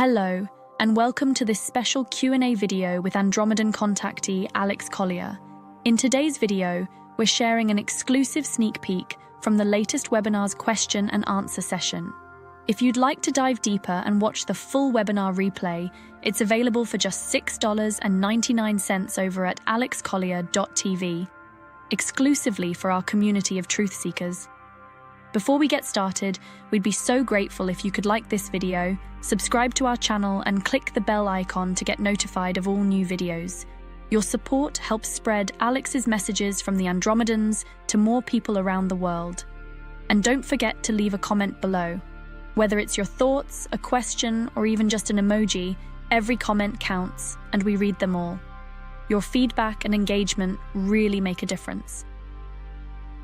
Hello, and welcome to this special Q&A video with Andromedan contactee Alex Collier. In today's video, we're sharing an exclusive sneak peek from the latest webinar's question and answer session. If you'd like to dive deeper and watch the full webinar replay, it's available for just $6.99 over at alexcollier.tv, exclusively for our community of truth seekers. Before we get started, we'd be so grateful if you could like this video, subscribe to our channel, and click the bell icon to get notified of all new videos. Your support helps spread Alex's messages from the Andromedans to more people around the world. And don't forget to leave a comment below. Whether it's your thoughts, a question, or even just an emoji, every comment counts, and we read them all. Your feedback and engagement really make a difference.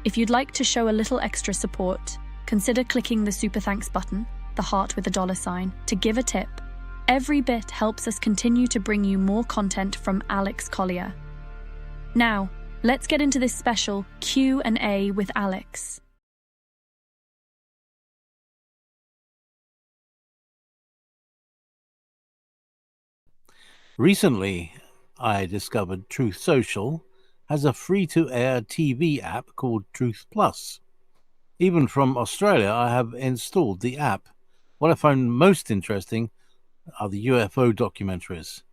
If you'd like to show a little extra support, consider clicking the Super Thanks button, the heart with a $sign, to give a tip. Every bit helps us continue to bring you more content from Alex Collier. Now, let's get into this special Q&A with Alex. Recently, I discovered Truth Social has a free-to-air TV app called Truth Plus. Even from Australia, I have installed the app. What I find most interesting are the UFO documentaries.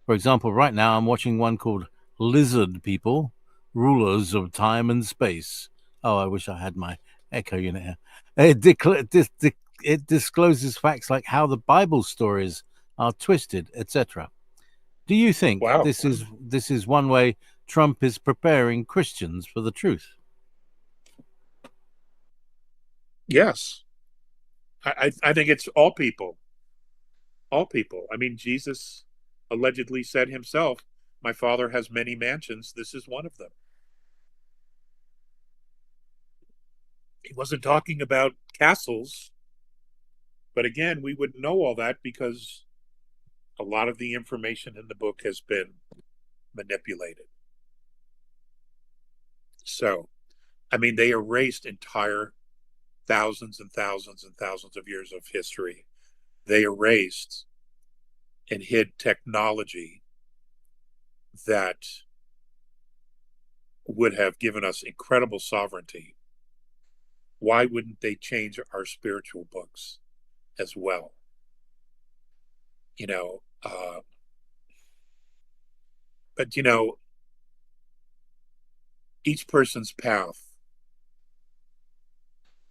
For example, right now I'm watching one called Lizard People, Rulers of Time and Space. Oh, I wish I had my echo unit here. It discloses facts like how the Bible stories are twisted, etc. Do you think this is one way Trump is preparing Christians for the truth? Yes. I think it's all people. All people. I mean, Jesus allegedly said himself, "My Father has many mansions. This is one of them." He wasn't talking about castles. But again, we wouldn't know all that because a lot of the information in the book has been manipulated. So, I mean, they erased entire thousands and thousands and thousands of years of history. They erased and hid technology that would have given us incredible sovereignty. Why wouldn't they change our spiritual books as well? But each person's path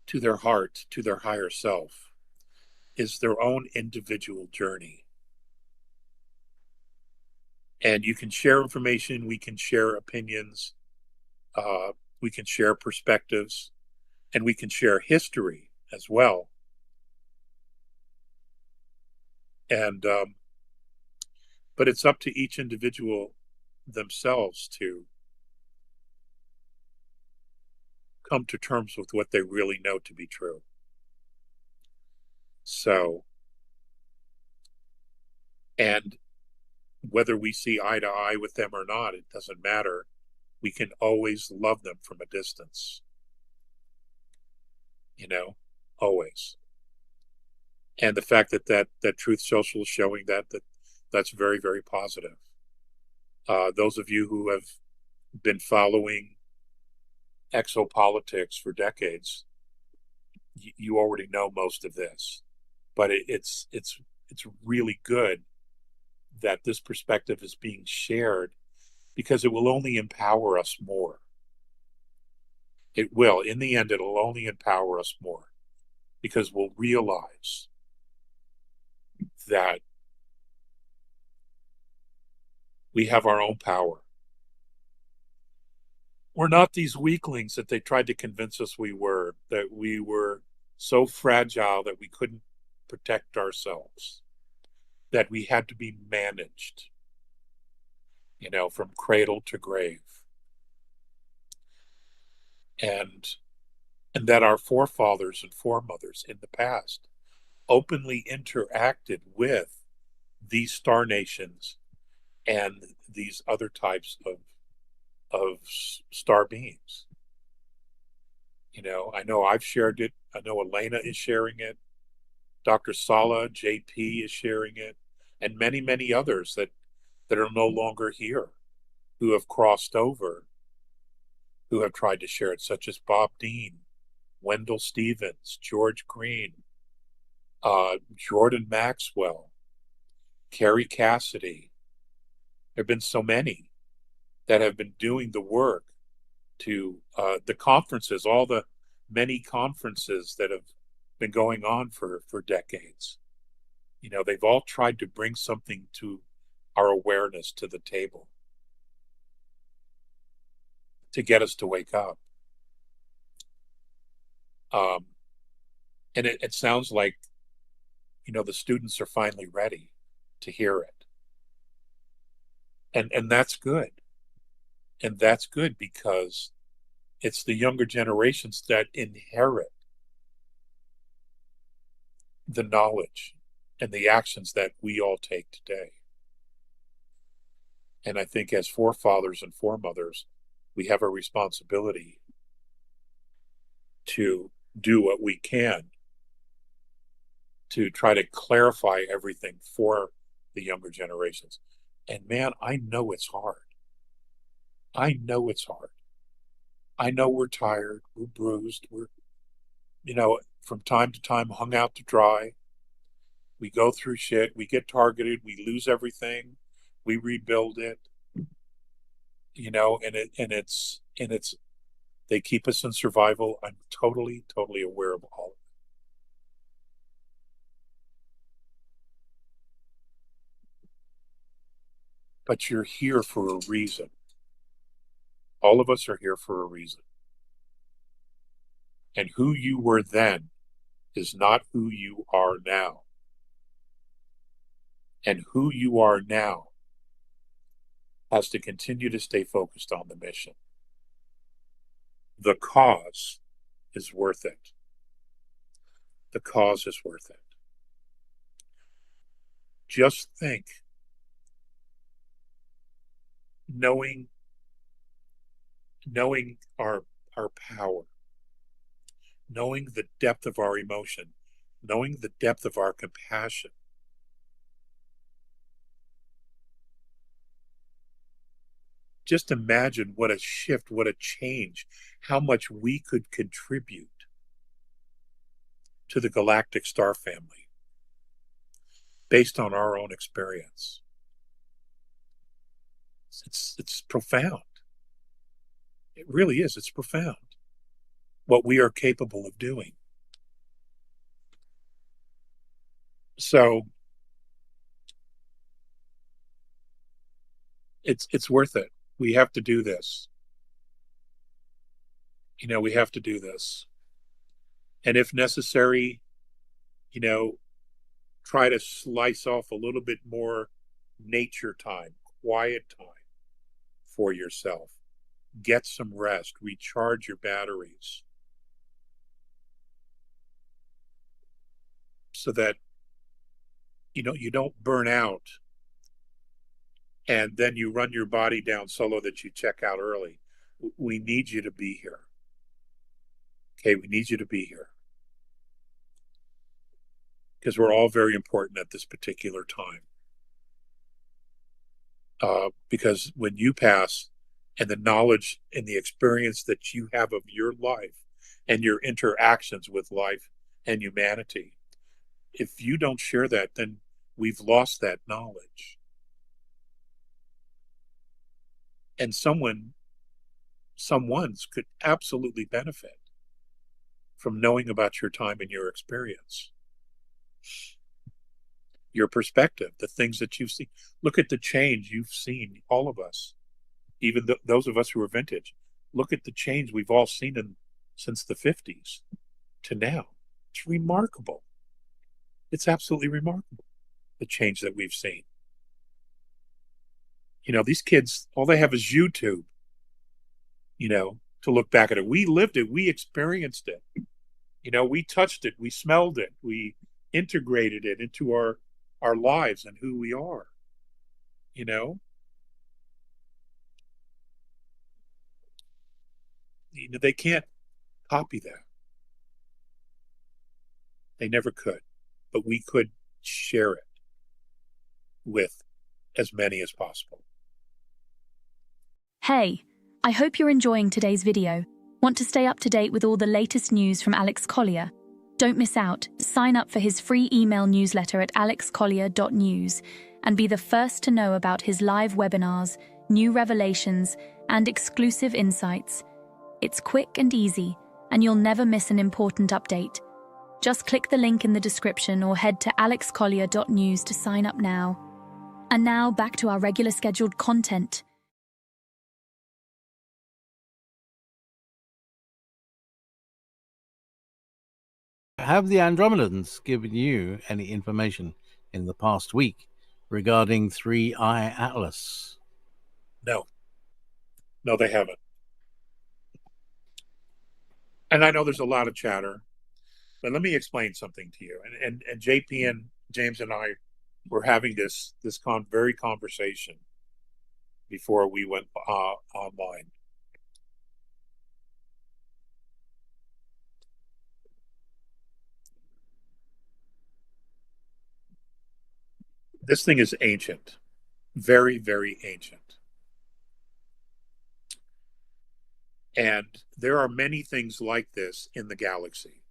to their heart, to their higher self, is their own individual journey. And you can share information, we can share opinions, we can share perspectives, and we can share history as well. And but it's up to each individual themselves to come to terms with what they really know to be true. So, and whether we see eye to eye with them or not, it doesn't matter. We can always love them from a distance. Always. And the fact that Truth Social is showing that's very, very positive. Those of you who have been following exopolitics for decades, you already know most of this. But it's really good that this perspective is being shared because it will only empower us more. It will. In the end, it'll only empower us more because we'll realize that we have our own power. We're not these weaklings that they tried to convince us we were, that we were so fragile that we couldn't protect ourselves, that we had to be managed, from cradle to grave. And that our forefathers and foremothers in the past openly interacted with these star nations and these other types of star beings. I know I've shared it. I know Elena is sharing it. Dr. Sala, JP is sharing it, and many, many others that are no longer here, who have crossed over, who have tried to share it, such as Bob Dean, Wendell Stevens, George Green, Jordan Maxwell, Carrie Cassidy. There have been so many that have been doing the work to the conferences, all the many conferences that have been going on for decades. They've all tried to bring something to our awareness to the table to get us to wake up. And it sounds like, the students are finally ready to hear it. And that's good. And that's good because it's the younger generations that inherit the knowledge and the actions that we all take today. And I think as forefathers and foremothers, we have a responsibility to do what we can to try to clarify everything for the younger generations. And man, I know it's hard. I know it's hard. I know we're tired, we're bruised, we're, from time to time hung out to dry. We go through shit, we get targeted, we lose everything, we rebuild it, and it's they keep us in survival. I'm totally aware of all of it. But you're here for a reason. All of us are here for a reason. And who you were then is not who you are now. And who you are now has to continue to stay focused on the mission. The cause is worth it. The cause is worth it. Just think, knowing our power, knowing the depth of our emotion, knowing the depth of our compassion. Just imagine what a shift, what a change, how much we could contribute to the galactic star family based on our own experience. It's profound. It really is. It's profound what we are capable of doing. So it's worth it. We have to do this. We have to do this. And if necessary, try to slice off a little bit more nature time, quiet time for yourself. Get some rest, recharge your batteries so that you don't burn out and then you run your body down so that you check out early. We need you to be here. Okay, we need you to be here because we're all very important at this particular time. Because when you pass, and the knowledge and the experience that you have of your life and your interactions with life and humanity, if you don't share that, then we've lost that knowledge. And someone's could absolutely benefit from knowing about your time and your experience, your perspective, the things that you've seen. Look at the change you've seen, all of us. Even those of us who are vintage, look at the change we've all seen since the 50s to now. It's remarkable. It's absolutely remarkable, the change that we've seen. These kids, all they have is YouTube, to look back at it. We lived it. We experienced it. We touched it. We smelled it. We integrated it into our lives and who we are, They can't copy that. They never could. but we could share it with as many as possible. Hey, I hope you're enjoying today's video. Want to stay up to date with all the latest news from Alex Collier? Don't miss out. Sign up for his free email newsletter at alexcollier.news and be the first to know about his live webinars, new revelations, and exclusive insights. It's quick and easy, and you'll never miss an important update. Just click the link in the description or head to alexcollier.news to sign up now. And now back to our regular scheduled content. Have the Andromedans given you any information in the past week regarding 3I Atlas? No, they haven't. And I know there's a lot of chatter, but let me explain something to you. And JP and James and I were having this very conversation before we went online. This thing is ancient, very, very ancient. And there are many things like this in the galaxy.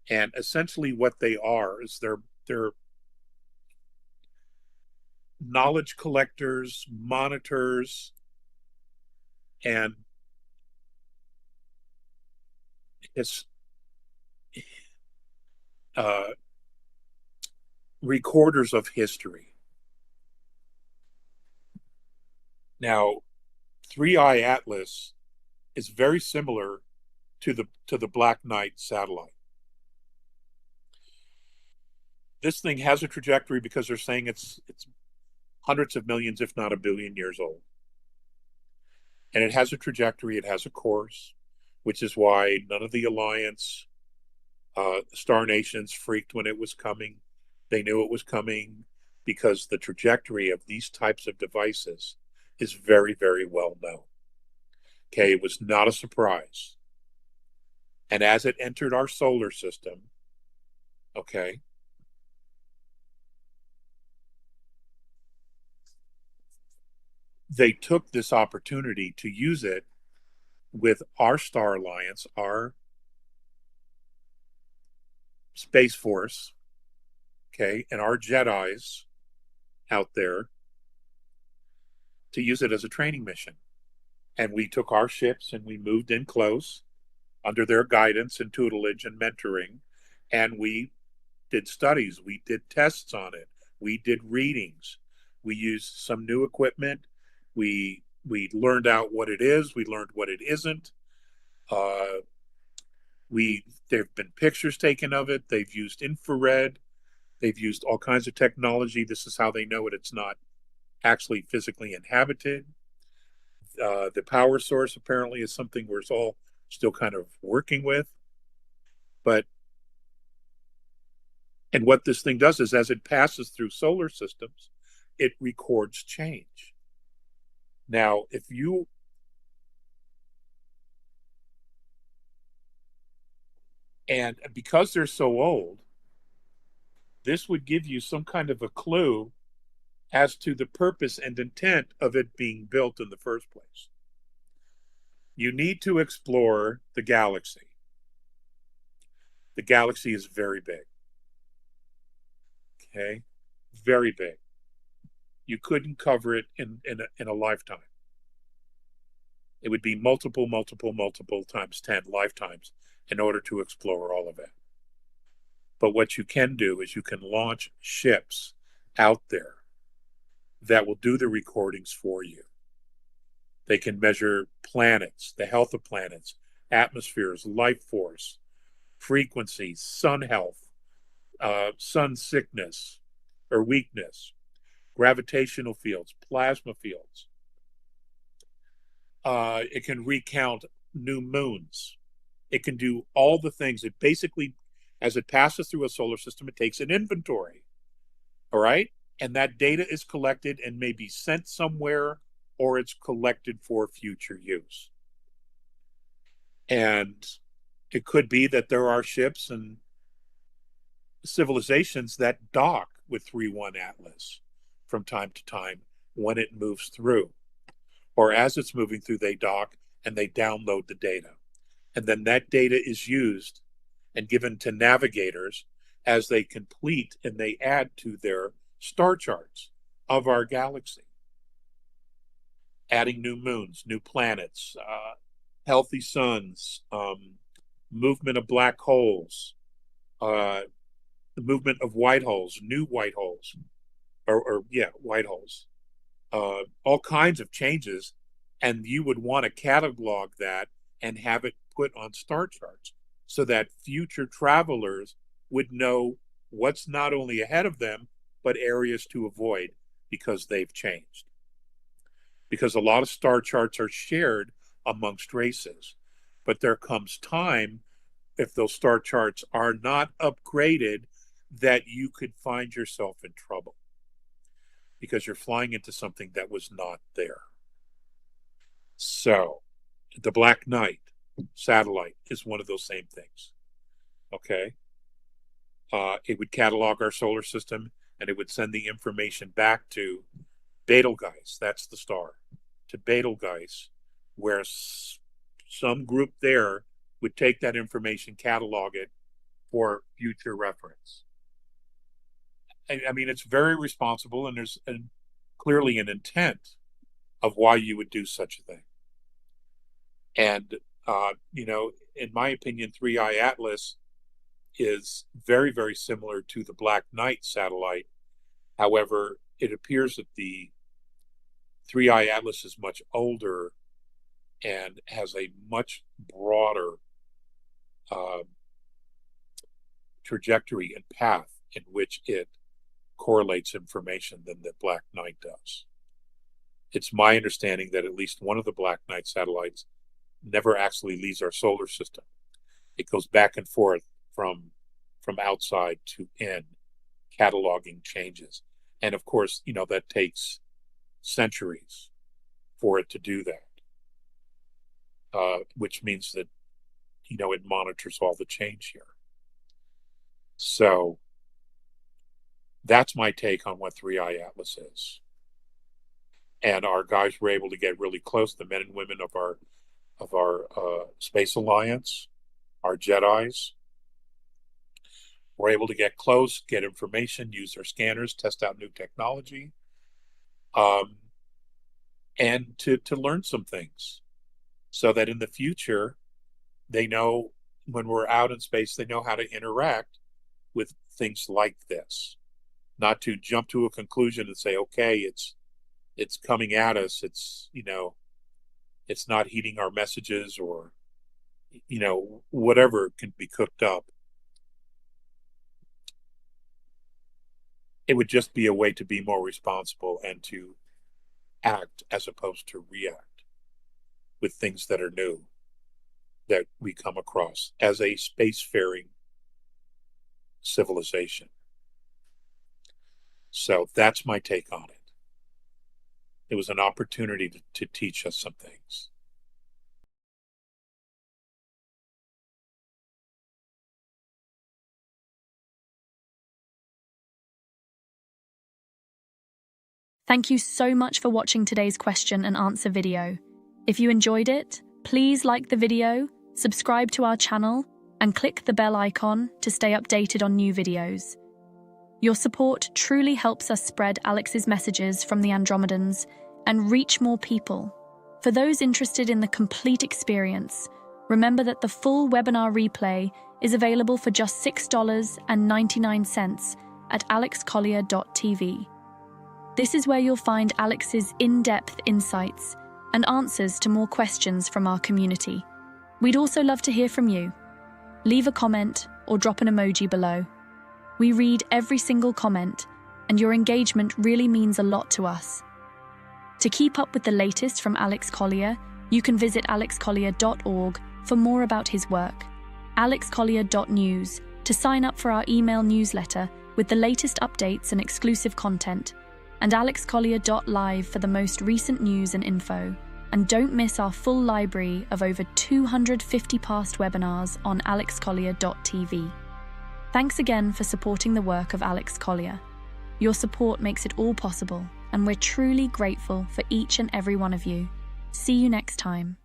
And essentially what they are is they're knowledge collectors, monitors, and recorders of history. Now, 3I Atlas is very similar to the Black Knight satellite. This thing has a trajectory because they're saying it's hundreds of millions, if not a billion years old. And it has a trajectory, it has a course, which is why none of the Alliance star nations freaked when it was coming. They knew it was coming because the trajectory of these types of devices is very, very well known. Okay, it was not a surprise. And as it entered our solar system, okay, they took this opportunity to use it with our Star Alliance, our Space Force, okay, and our Jedis out there to use it as a training mission. And we took our ships and we moved in close under their guidance and tutelage and mentoring, and we did studies, we did tests on it, we did readings, we used some new equipment, we learned out what it is, we learned what it isn't. There've been pictures taken of it, they've used infrared, they've used all kinds of technology. This is how they know it's not actually physically inhabited. The power source apparently is something we're all still kind of working with. And what this thing does is as it passes through solar systems, it records change. Now, and because they're so old, this would give you some kind of a clue as to the purpose and intent of it being built in the first place. You need to explore the galaxy. The galaxy is very big. Okay? Very big. You couldn't cover it in a lifetime. It would be multiple times 10 lifetimes in order to explore all of it. But what you can do is you can launch ships out there that will do the recordings for you. They can measure planets, the health of planets, atmospheres, life force, frequencies, sun health, sun sickness or weakness, gravitational fields, plasma fields. It can recount new moons. It can do all the things. It basically, as it passes through a solar system, it takes an inventory. All right? And that data is collected and may be sent somewhere, or it's collected for future use. And it could be that there are ships and civilizations that dock with 3.1 Atlas from time to time when it moves through. Or as it's moving through, they dock and they download the data. And then that data is used and given to navigators as they complete and they add to their star charts of our galaxy, adding new moons, new planets, healthy suns, movement of black holes, the movement of white holes, new white holes, white holes, all kinds of changes. And you would want to catalog that and have it put on star charts so that future travelers would know what's not only ahead of them, but areas to avoid because they've changed. Because a lot of star charts are shared amongst races, but there comes time, if those star charts are not upgraded, that you could find yourself in trouble because you're flying into something that was not there. So the Black Knight satellite is one of those same things. Okay. It would catalog our solar system and it would send the information back to Betelgeuse, that's the star, to Betelgeuse, where some group there would take that information, catalog it for future reference. I mean, it's very responsible, and there's clearly an intent of why you would do such a thing. And, in my opinion, 3i Atlas is very, very similar to the Black Knight satellite. However, it appears that the 3i Atlas is much older and has a much broader trajectory and path in which it correlates information than the Black Knight does. It's my understanding that at least one of the Black Knight satellites never actually leaves our solar system. It goes back and forth from outside to in, cataloging changes. And of course, that takes centuries for it to do that, which means that, it monitors all the change here. So that's my take on what 3i Atlas is. And our guys were able to get really close, the men and women of our Space Alliance, our Jedis, were able to get close, get information, use their scanners, test out new technology, and to learn some things so that in the future, they know when we're out in space, they know how to interact with things like this. Not to jump to a conclusion and say, okay, it's coming at us. It's not heeding our messages, or, whatever can be cooked up. It would just be a way to be more responsible and to act as opposed to react with things that are new that we come across as a spacefaring civilization. So that's my take on it. It was an opportunity to teach us some things. Thank you so much for watching today's question and answer video. If you enjoyed it, please like the video, subscribe to our channel, and click the bell icon to stay updated on new videos. Your support truly helps us spread Alex's messages from the Andromedans and reach more people. For those interested in the complete experience, remember that the full webinar replay is available for just $6.99 at alexcollier.tv. This is where you'll find Alex's in-depth insights and answers to more questions from our community. We'd also love to hear from you. Leave a comment or drop an emoji below. We read every single comment, and your engagement really means a lot to us. To keep up with the latest from Alex Collier, you can visit alexcollier.org for more about his work, alexcollier.news to sign up for our email newsletter with the latest updates and exclusive content, and alexcollier.live for the most recent news and info. And don't miss our full library of over 250 past webinars on alexcollier.tv. Thanks again for supporting the work of Alex Collier. Your support makes it all possible, and we're truly grateful for each and every one of you. See you next time.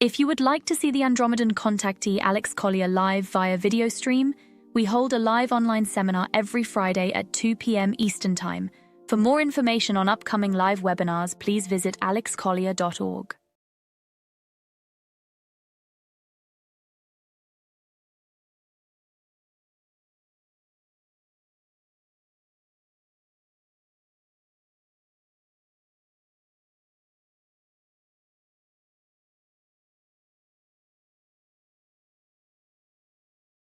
If you would like to see the Andromedan contactee Alex Collier live via video stream, we hold a live online seminar every Friday at 2 p.m. Eastern Time. For more information on upcoming live webinars, please visit alexcollier.org.